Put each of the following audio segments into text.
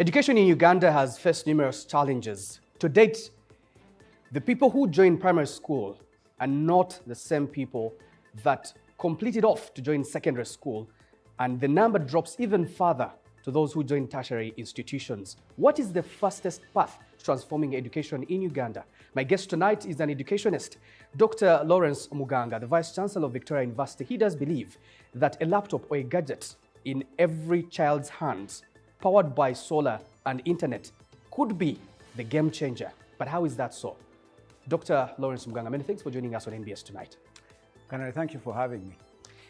Education in Uganda has faced numerous challenges. To date, the people who join primary school are not the same people that completed off to join secondary school, and the number drops even further to those who join tertiary institutions. What is the fastest path to transforming education in Uganda? My guest tonight is an educationist, Dr. Lawrence Muganga, the Vice Chancellor of Victoria University. He does believe that a laptop or a gadget in every child's hands, powered by solar and internet, could be the game changer. But how is that so? Dr. Lawrence Muganga, many thanks for joining us on NBS tonight. Can I thank you for having me?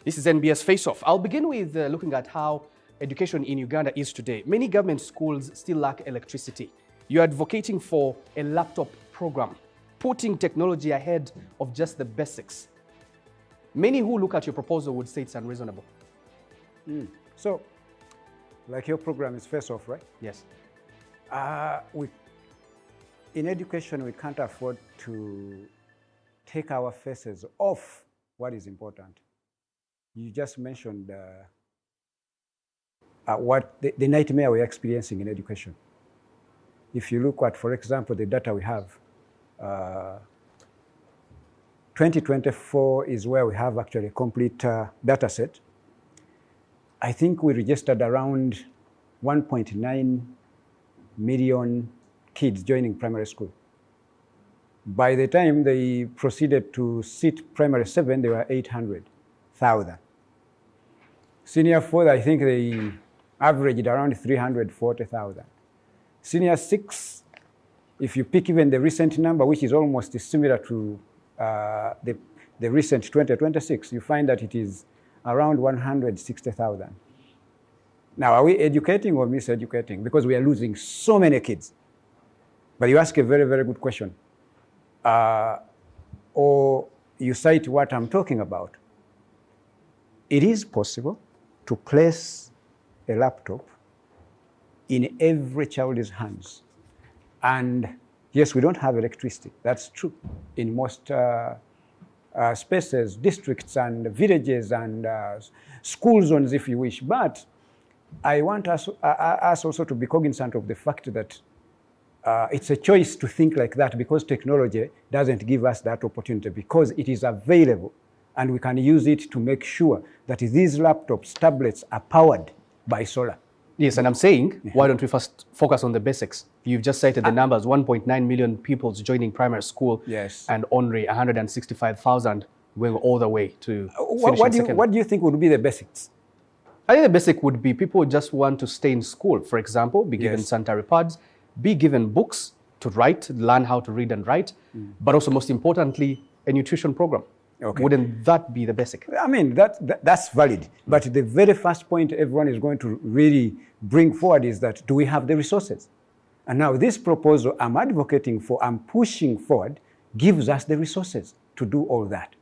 This is NBS Face Off. I'll begin with looking at how education in Uganda is today. Many government schools still lack electricity. You're advocating for a laptop program, putting technology ahead of just the basics. Many who look at your proposal would say it's unreasonable. So, like your program is Face Off, right? Yes. In education, we can't afford to take our faces off what is important. You just mentioned what the nightmare we're experiencing in education. If you look at, for example, the data we have, 2024 is where we have actually a complete data set. I think we registered around 1.9 million kids joining primary school. By the time they proceeded to sit primary 7, there were 800,000. Senior 4, I think they averaged around 340,000. Senior 6, if you pick even the recent number, which is almost similar to the recent 2026, you find that it is around 160,000. Now, are we educating or miseducating? Because we are losing so many kids. But you ask a very, very good question. Or you cite what I'm talking about. It is possible to place a laptop in every child's hands. And yes, we don't have electricity. That's true in most spaces, districts and villages and school zones, if you wish. But I want us also to be cognizant of the fact that it's a choice to think like that, because technology doesn't give us that opportunity, because it is available and we can use it to make sure that these laptops, tablets are powered by solar. Yes, and I'm saying, why don't we first focus on the basics? You've just cited the numbers, 1.9 million pupils joining primary school, yes, and only 165,000 going all the way to finishing what do you think would be the basics? I think the basic would be people just want to stay in school, for example, be given sanitary pads, be given books to write, learn how to read and write, but also most importantly, a nutrition program. Okay. Wouldn't that be the basic? I mean, that's valid. But the very first point everyone is going to really bring forward is that, do we have the resources? And now this proposal I'm advocating for, I'm pushing forward, gives us the resources to do all that.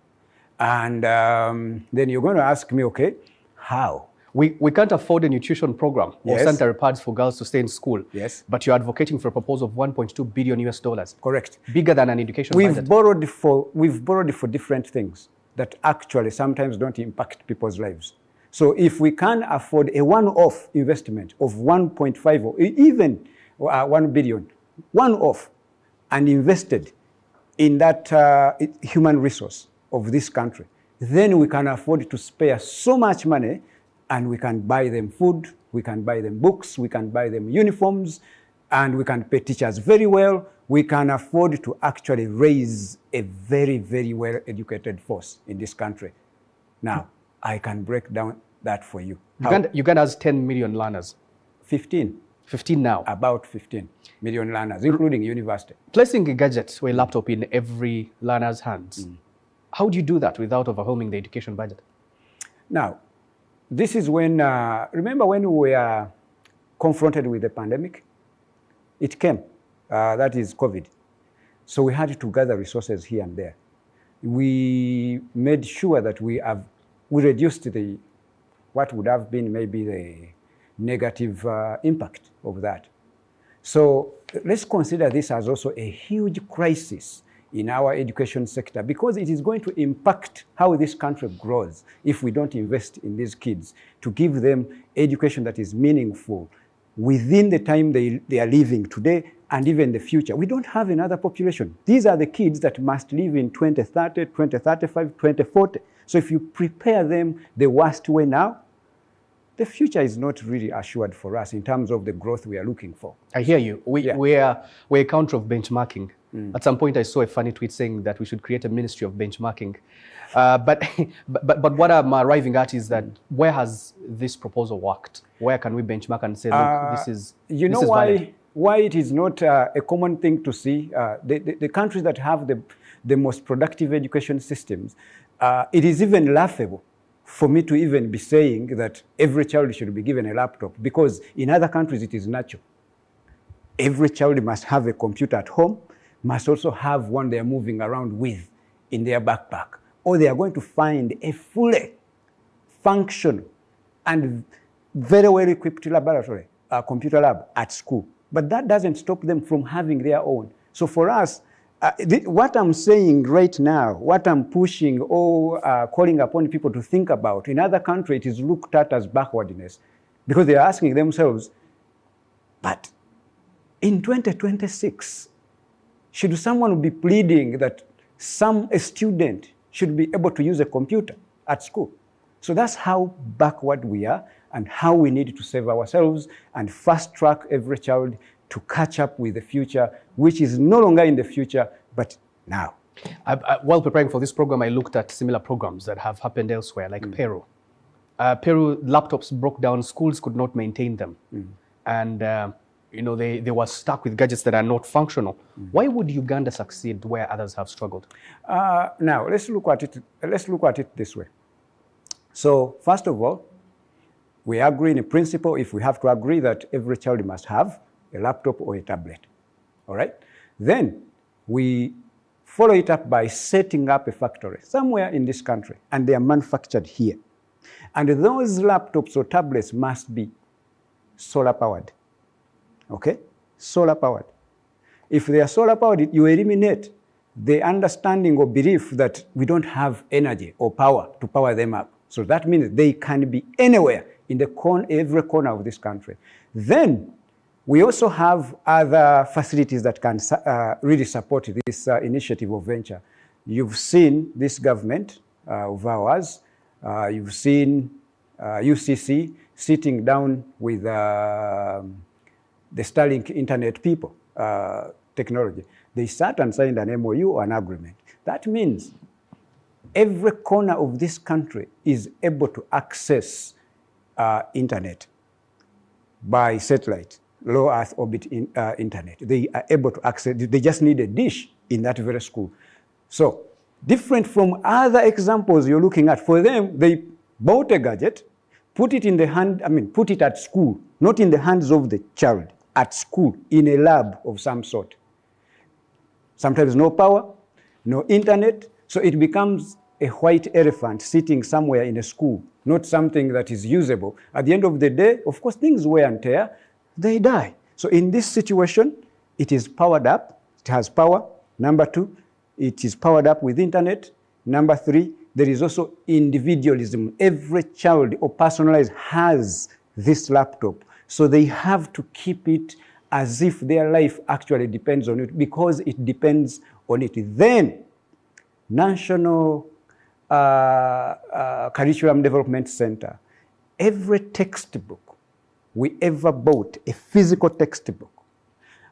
And then you're going to ask me, okay, how? We can't afford a nutrition program or sanitary pads for girls to stay in school. Yes. But you're advocating for a proposal of $1.2 billion US. Correct. Bigger than an education budget. We've borrowed for different things that actually sometimes don't impact people's lives. So if we can afford a one-off investment of 1.5 or even 1 billion, one-off, and invested in that human resource of this country, then we can afford to spare so much money, and we can buy them food, we can buy them books, we can buy them uniforms, and we can pay teachers very well. We can afford to actually raise a very, very well-educated force in this country. Now, I can break down that for you. Uganda has 10 million learners. 15. 15 now. About 15 million learners, including university. Placing a gadget or a laptop in every learner's hands, how do you do that without overwhelming the education budget? Now, this is when, remember when we were confronted with the pandemic? It came, that is COVID. So we had to gather resources here and there. We made sure that we reduced what would have been maybe the negative impact of that. So let's consider this as also a huge crisis in our education sector, because it is going to impact how this country grows if we don't invest in these kids to give them education that is meaningful, within the time they are living today and even the future. We don't have another population. These are the kids that must live in 2030, 2035, 2040. So if you prepare them the worst way now, the future is not really assured for us in terms of the growth we are looking for. I hear you. We're a country of benchmarking. At some point, I saw a funny tweet saying that we should create a ministry of benchmarking. But what I'm arriving at is that where has this proposal worked? Where can we benchmark and say, look, this is You know why it is not a common thing to see? The countries that have the most productive education systems, it is even laughable for me to even be saying that every child should be given a laptop, because in other countries it is natural. Every child must have a computer at home, must also have one they are moving around with in their backpack, or they are going to find a fully functional and very well equipped laboratory, computer lab at school. But that doesn't stop them from having their own. So for us, what I'm saying right now, what I'm pushing or calling upon people to think about, in other countries it is looked at as backwardness, because they are asking themselves, but in 2026, should someone be pleading that a student should be able to use a computer at school? So that's how backward we are and how we need to save ourselves and fast track every child to catch up with the future, which is no longer in the future, but now. While preparing for this program, I looked at similar programs that have happened elsewhere, like Peru. Peru, laptops broke down, schools could not maintain them. And they were stuck with gadgets that are not functional. Why would Uganda succeed where others have struggled? Now, let's look at it this way. So, first of all, we agree in principle, if we have to agree, that every child must have a laptop or a tablet, all right? Then we follow it up by setting up a factory somewhere in this country, and they are manufactured here. And those laptops or tablets must be solar powered, okay? Solar powered. If they are solar powered, you eliminate the understanding or belief that we don't have energy or power to power them up. So that means they can be anywhere in every corner of this country. Then we also have other facilities that can really support this initiative of venture. You've seen this government of ours, you've seen UCC sitting down with the Starlink internet people, technology. They sat and signed an MOU or an agreement. That means every corner of this country is able to access internet by satellite, low Earth orbit internet. They are able to access, they just need a dish in that very school. So, different from other examples you're looking at, for them, they bought a gadget, put it in the hand, put it at school, not in the hands of the child, at school, in a lab of some sort. Sometimes no power, no internet, so it becomes a white elephant sitting somewhere in a school, not something that is usable. At the end of the day, of course, things wear and tear, they die. So in this situation, it is powered up, it has power. Number two, it is powered up with internet. Number three, there is also individualism. Every child or personalized has this laptop. So they have to keep it as if their life actually depends on it, because it depends on it. Then, National Curriculum Development Center, every textbook we ever bought, a physical textbook,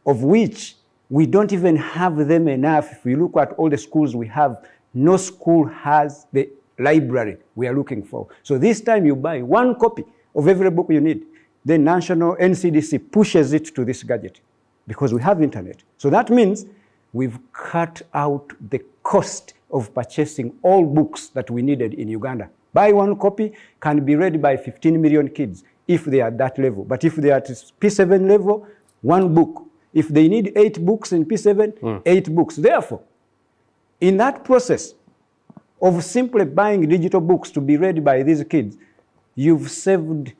of which we don't even have them enough. If we look at all the schools we have, no school has the library we are looking for. So this time you buy one copy of every book you need. The national NCDC pushes it to this gadget because we have internet. So that means we've cut out the cost of purchasing all books that we needed in Uganda. Buy one copy, can be read by 15 million kids if they are at that level. But if they are at P7 level, one book. If they need 8 books in P7, 8 books. Therefore, in that process of simply buying digital books to be read by these kids, you've saved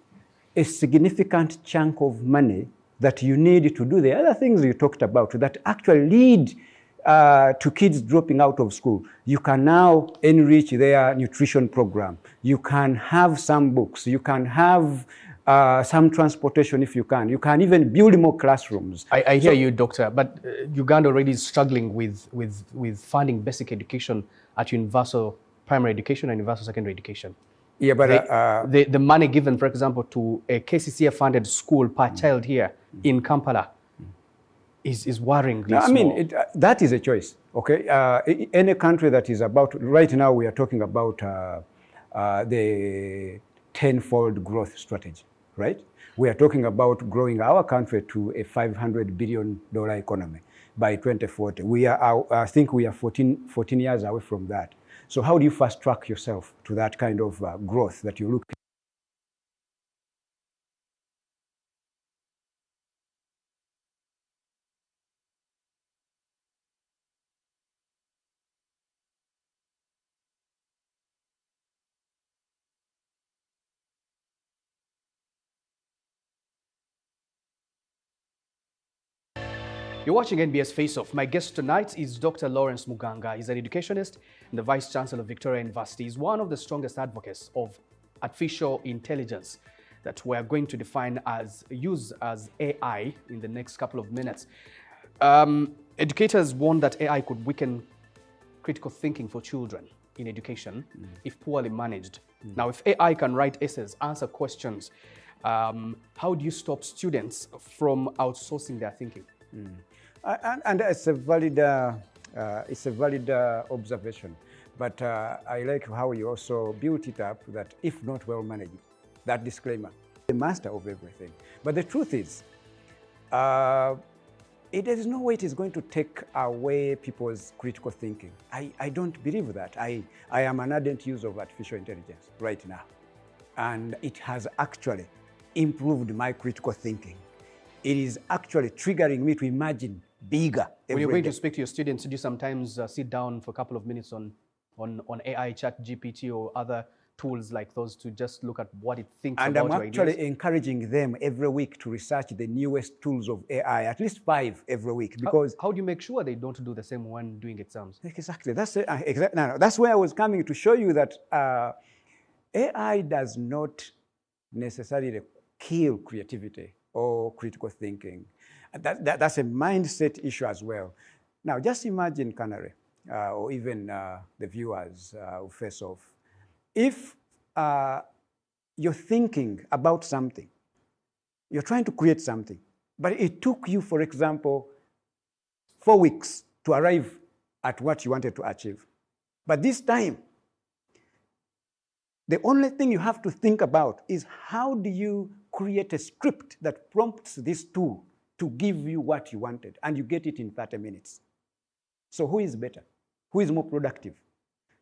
a significant chunk of money that you need to do the other things you talked about that actually lead to kids dropping out of school. You can now enrich their nutrition program. You can have some books. You can have some transportation if you can. You can even build more classrooms. I hear you, Doctor, but Uganda already is struggling with funding basic education at universal primary education and universal secondary education. Yeah, but the money given, for example, to a KCCA-funded school per child here in Kampala is worryingly small. I mean, that is a choice, okay? Any country that is about, right now we are talking about the tenfold growth strategy, right? We are talking about growing our country to a $500 billion economy by 2040. I think we are 14 years away from that. So how do you fast track yourself to that kind of growth that you look at? You're watching NBS Face Off. My guest tonight is Dr. Lawrence Muganga. He's an educationist and the Vice Chancellor of Victoria University. He's one of the strongest advocates of artificial intelligence that we're going to define as AI in the next couple of minutes. Educators warn that AI could weaken critical thinking for children in education if poorly managed. Now, if AI can write essays, answer questions, how do you stop students from outsourcing their thinking? And it's a valid observation, but I like how you also built it up that if not well managed, that disclaimer, the master of everything. But the truth is, there is no way it is going to take away people's critical thinking. I don't believe that. I am an ardent user of artificial intelligence right now, and it has actually improved my critical thinking. It is actually triggering me to imagine bigger. When you're going to speak to your students, do you sometimes sit down for a couple of minutes on AI, Chat GPT, or other tools like those to just look at what it thinks about your ideas? And I'm actually encouraging them every week to research the newest tools of AI, at least 5 every week. Because how do you make sure they don't do the same when doing exams? Exactly. That's where I was coming to show you that AI does not necessarily kill creativity or critical thinking. That's a mindset issue as well. Now, just imagine, Canary, or even the viewers who Face Off, if you're thinking about something, you're trying to create something, but it took you, for example, 4 weeks to arrive at what you wanted to achieve. But this time, the only thing you have to think about is how do you create a script that prompts this tool to give you what you wanted, and you get it in 30 minutes. So who is better? Who is more productive?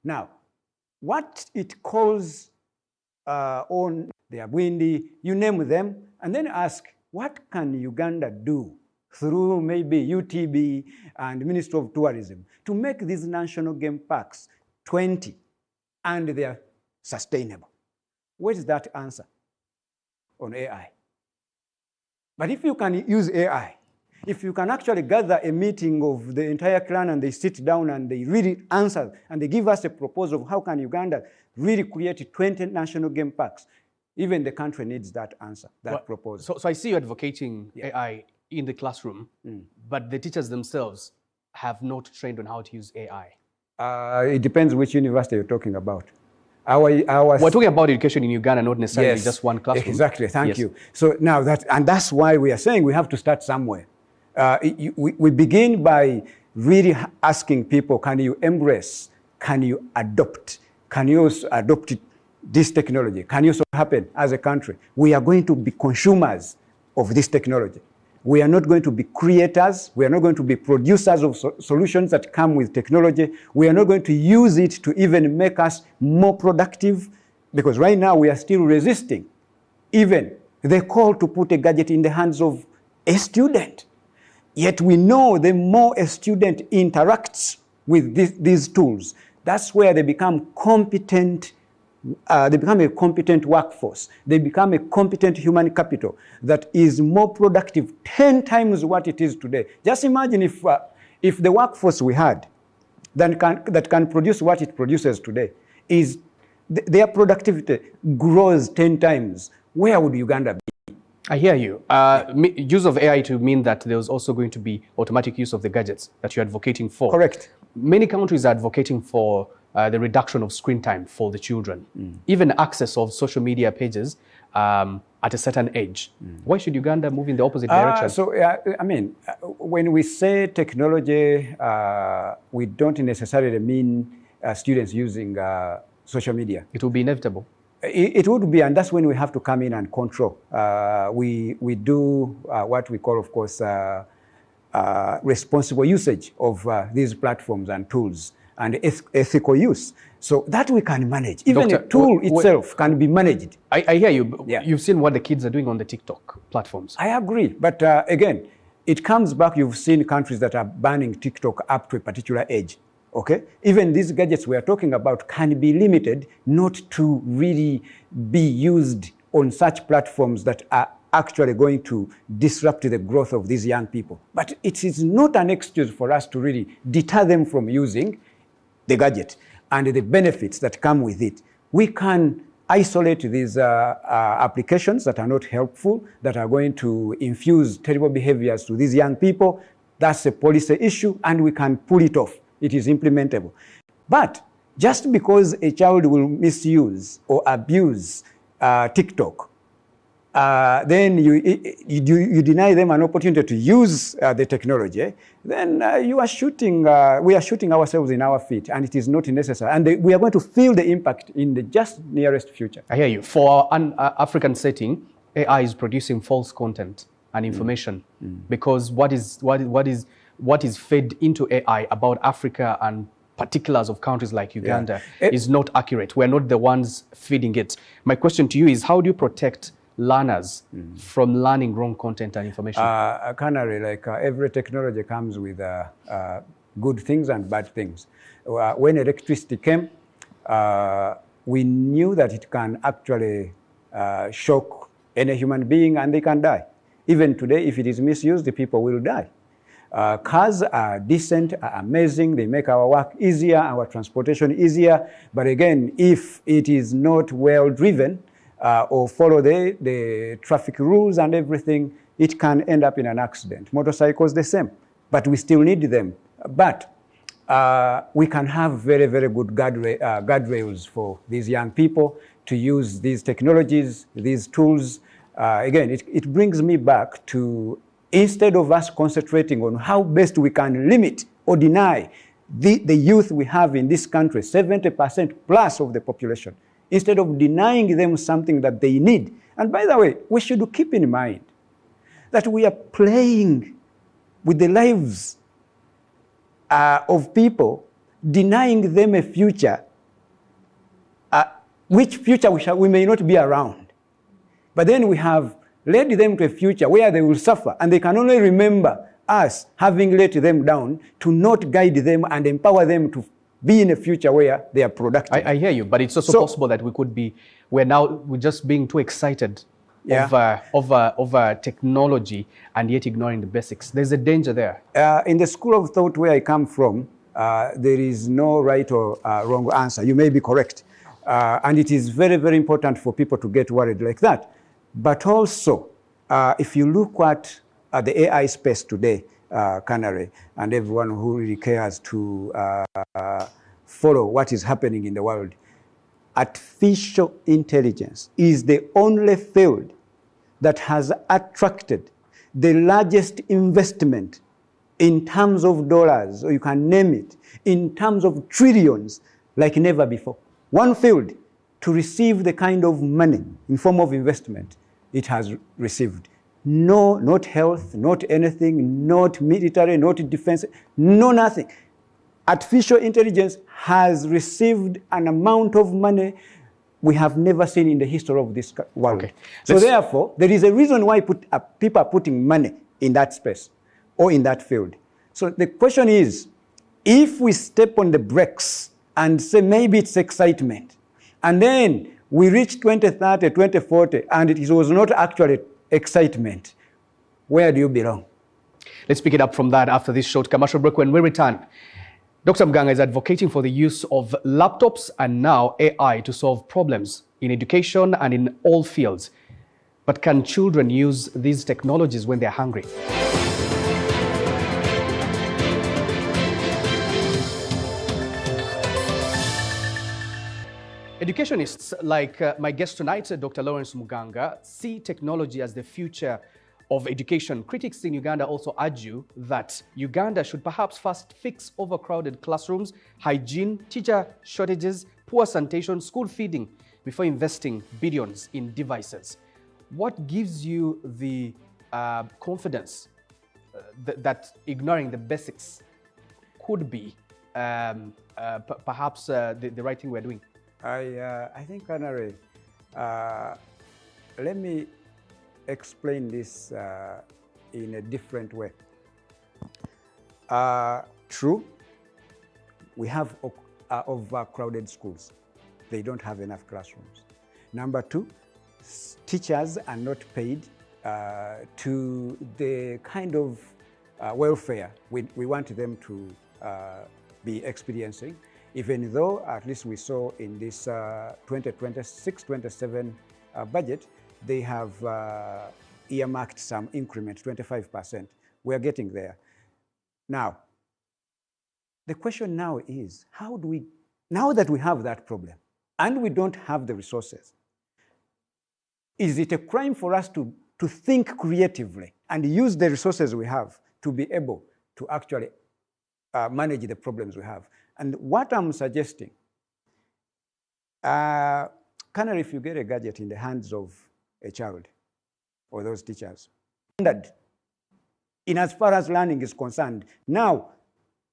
Now, what it calls on the Abwindi, you name them, and then ask, what can Uganda do through maybe UTB and Ministry of Tourism to make these national game parks 20 and they are sustainable? What is that answer on AI? But if you can use AI, if you can actually gather a meeting of the entire clan and they sit down and they really answer and they give us a proposal of how can Uganda really create 20 national game parks, even the country needs that answer, that proposal. So I see you advocating AI in the classroom, but the teachers themselves have not trained on how to use AI. It depends which university you're talking about. We're talking about education in Uganda, not necessarily just one classroom. Exactly, thank you. So now that's why we are saying we have to start somewhere. We begin by really asking people, can you embrace, can you adopt, can you also adopt this technology? Can you also happen as a country? We are going to be consumers of this technology. We are not going to be creators. We are not going to be producers of solutions that come with technology. We are not going to use it to even make us more productive, because right now we are still resisting even the call to put a gadget in the hands of a student. Yet we know the more a student interacts with these tools, that's where they become competent. They become a competent workforce. They become a competent human capital that is more productive 10 times what it is today. Just imagine if the workforce we had that can produce what it produces today, their productivity grows 10 times. where would Uganda be? I hear you. Use of AI to mean that there's also going to be automatic use of the gadgets that you're advocating for. Correct. Many countries are advocating for the reduction of screen time for the children, even access of social media pages at a certain age. Why should Uganda move in the opposite direction? I mean, when we say technology, we don't necessarily mean students using social media. It will be inevitable. It would be, and that's when we have to come in and control. We do what we call, of course, responsible usage of these platforms and tools and ethical use. So that we can manage. Even a tool itself can be managed. I hear you. Yeah. You've seen what the kids are doing on the TikTok platforms. I agree. But again, it comes back, you've seen countries that are banning TikTok up to a particular age. Okay? Even these gadgets we are talking about can be limited not to really be used on such platforms that are actually going to disrupt the growth of these young people. But it is not an excuse for us to really deter them from using the gadget and the benefits that come with it. We can isolate these applications that are not helpful, that are going to infuse terrible behaviors to these young people. That's a policy issue, and we can pull it off. It is implementable. But just because a child will misuse or abuse TikTok, then you deny them an opportunity to use the technology, then we are shooting ourselves in our feet, and it is not necessary. And we are going to feel the impact in the just nearest future. I hear you. For an African setting, AI is producing false content and information because what is fed into AI about Africa and particulars of countries like Uganda is not accurate. We're not the ones feeding it. My question to you is, how do you protect learners from learning wrong content and information? Canary, like every technology comes with good things and bad things. When electricity came, we knew that it can actually shock any human being and they can die. Even today, if it is misused, the people will die. Cars are decent, are amazing, they make our work easier, our transportation easier, but again, if it is not well driven, or follow the traffic rules and everything, it can end up in an accident. Motorcycles the same, but we still need them. But we can have very, very good guardrails for these young people to use these technologies, these tools. Again, it brings me back to, instead of us concentrating on how best we can limit or deny the youth we have in this country, 70% plus of the population, instead of denying them something that they need. And by the way, we should keep in mind that we are playing with the lives of people, denying them a future, which future we may not be around. But then we have led them to a future where they will suffer, and they can only remember us having let them down to not guide them and empower them to be in a future where they are productive. I hear you, but it's also possible that we're just being too excited over technology and yet ignoring the basics. There's a danger there. In the school of thought where I come from, there is no right or wrong answer. You may be correct. And it is very, very important for people to get worried like that. But also, if you look at the AI space today, Canary, and everyone who really cares to follow what is happening in the world, artificial intelligence is the only field that has attracted the largest investment in terms of dollars, or you can name it, in terms of trillions, like never before. One field to receive the kind of money in form of investment it has received. No, not health, not anything, not military, not defense, no nothing. Artificial intelligence has received an amount of money we have never seen in the history of this world. Okay. So therefore, there is a reason why people are putting money in that space or in that field. So the question is, if we step on the brakes and say maybe it's excitement, and then we reach 2030, 2040, and it was not actually excitement, where do you belong? Let's pick it up from that after this short commercial break. When we return, Dr. Muganga is advocating for the use of laptops and now AI to solve problems in education and in all fields. But can children use these technologies when they're hungry? Educationists like my guest tonight, Dr. Lawrence Muganga, see technology as the future of education. Critics in Uganda also argue that Uganda should perhaps first fix overcrowded classrooms, hygiene, teacher shortages, poor sanitation, school feeding before investing billions in devices. What gives you the confidence that ignoring the basics could be perhaps the right thing we're doing? I think, Canary, let me explain this in a different way. True, we have overcrowded schools. They don't have enough classrooms. Number two, teachers are not paid to the kind of welfare we want them to be experiencing, even though at least we saw in this 2026-27 budget, they have earmarked some increment, 25%. We're getting there. Now, the question now is, how do we, now that we have that problem and we don't have the resources, is it a crime for us to think creatively and use the resources we have to be able to actually manage the problems we have? And what I'm suggesting, kind of if you get a gadget in the hands of a child or those teachers, that in as far as learning is concerned, now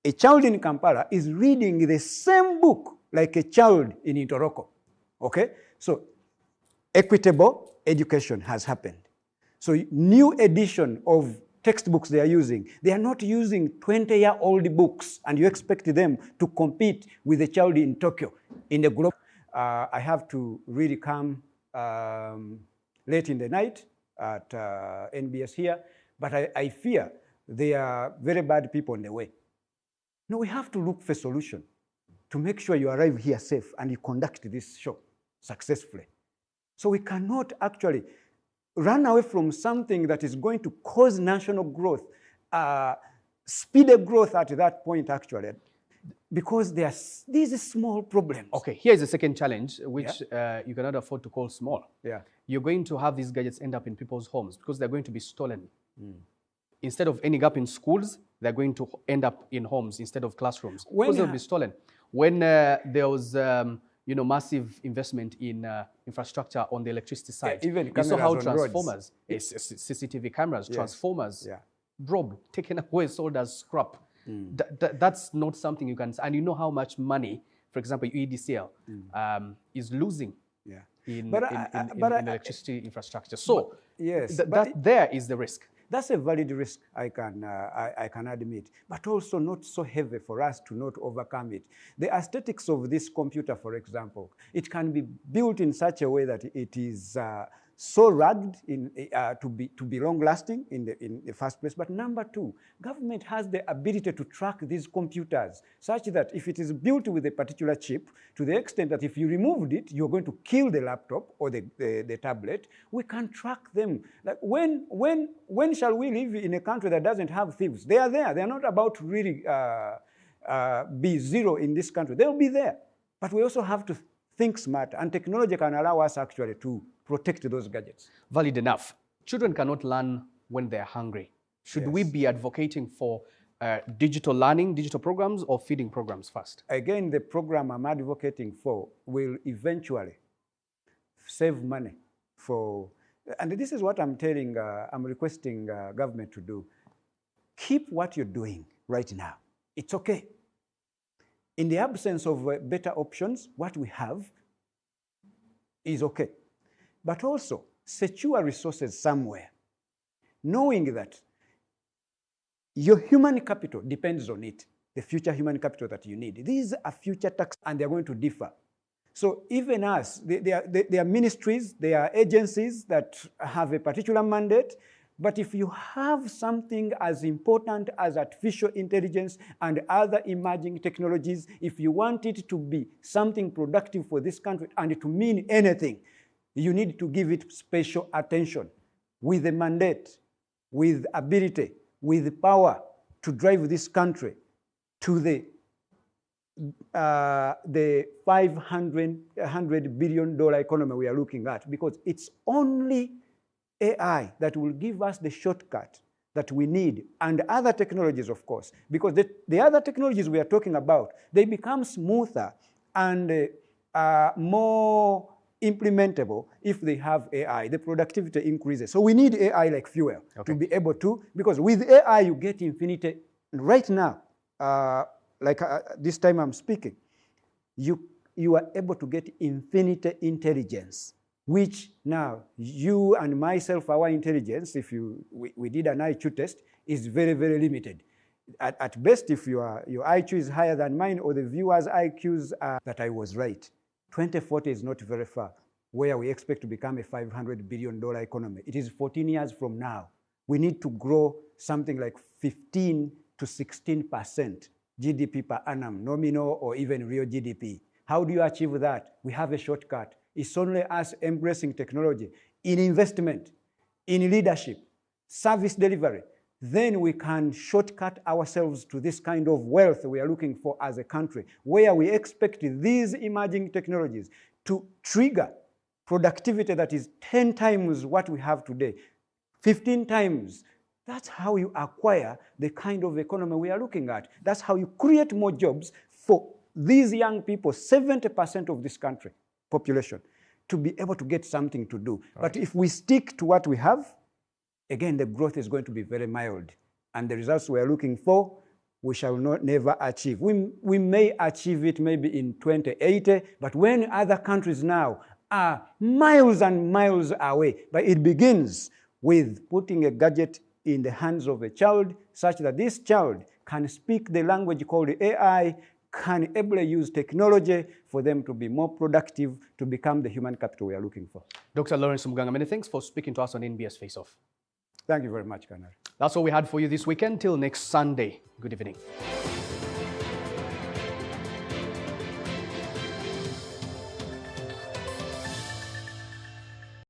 a child in Kampala is reading the same book like a child in Itoroko, okay? So equitable education has happened. So new edition of textbooks they are using, they are not using 20-year-old books and you expect them to compete with a child in Tokyo in the globe. I have to really come late in the night at NBS here, but I fear there are very bad people on the way. No, we have to look for a solution to make sure you arrive here safe and you conduct this show successfully. So we cannot actually run away from something that is going to cause national growth, speedy growth at that point actually, because these are small problems. Okay, here's the second challenge, which you cannot afford to call small. Yeah. You're going to have these gadgets end up in people's homes because they're going to be stolen. Instead of ending up in schools, they're going to end up in homes instead of classrooms because they'll be stolen. When there was massive investment in infrastructure on the electricity side, even you saw how transformers, CCTV cameras, transformers, yeah, taken away, sold as scrap. That's not something you can, and you know how much money, for example, EDCL is losing in electricity infrastructure. So there is the risk. That's a valid risk, I can admit, but also not so heavy for us to not overcome it. The aesthetics of this computer, for example, it can be built in such a way that it is so rugged to be long-lasting in the first place. But number two, government has the ability to track these computers such that if it is built with a particular chip, to the extent that if you removed it, you're going to kill the laptop or the tablet, we can track them. Like when shall we live in a country that doesn't have thieves? They are there. They are not about to really be zero in this country. They'll be there. But we also have to think smart, and technology can allow us actually to protect those gadgets. Valid enough. Children cannot learn when they're hungry. Should we be advocating for digital learning, digital programs, or feeding programs first? Again, the program I'm advocating for will eventually save money for, and this is what I'm requesting government to do. Keep what you're doing right now. It's okay. In the absence of better options, what we have is okay. But also, secure resources somewhere, knowing that your human capital depends on it, the future human capital that you need. These are future taxes, and they're going to differ. So even us, there are ministries, there are agencies that have a particular mandate, but if you have something as important as artificial intelligence and other emerging technologies, if you want it to be something productive for this country and to mean anything, You need to give it special attention with a mandate, with ability, with power to drive this country to the $500 billion economy we are looking at, because it's only AI that will give us the shortcut that we need, and other technologies, of course, because the other technologies we are talking about, they become smoother and more implementable if they have AI. The productivity increases. So we need AI like fuel to be able to, because with AI you get infinity. Right now, this time I'm speaking, you are able to get infinite intelligence, which now you and myself, our intelligence, if we did an IQ test, is very, very limited. At best, if your IQ is higher than mine or the viewers' IQs are, that I was right. 2040 is not very far, where we expect to become a $500 billion economy. It is 14 years from now. We need to grow something like 15 to 16% GDP per annum, nominal or even real GDP. How do you achieve that? We have a shortcut. It's only us embracing technology in investment, in leadership, service delivery. Then we can shortcut ourselves to this kind of wealth we are looking for as a country, where we expect these emerging technologies to trigger productivity that is 10 times what we have today, 15 times. That's how you acquire the kind of economy we are looking at. That's how you create more jobs for these young people, 70% of this country population, to be able to get something to do. But if we stick to what we have, again, the growth is going to be very mild. And the results we are looking for, we shall never achieve. We may achieve it maybe in 2080, but when other countries now are miles and miles away, but it begins with putting a gadget in the hands of a child such that this child can speak the language called AI, can ably use technology for them to be more productive, to become the human capital we are looking for. Dr. Lawrence Muganga, many thanks for speaking to us on NBS Face Off. Thank you very much, Kanari. That's all we had for you this weekend. Till next Sunday. Good evening.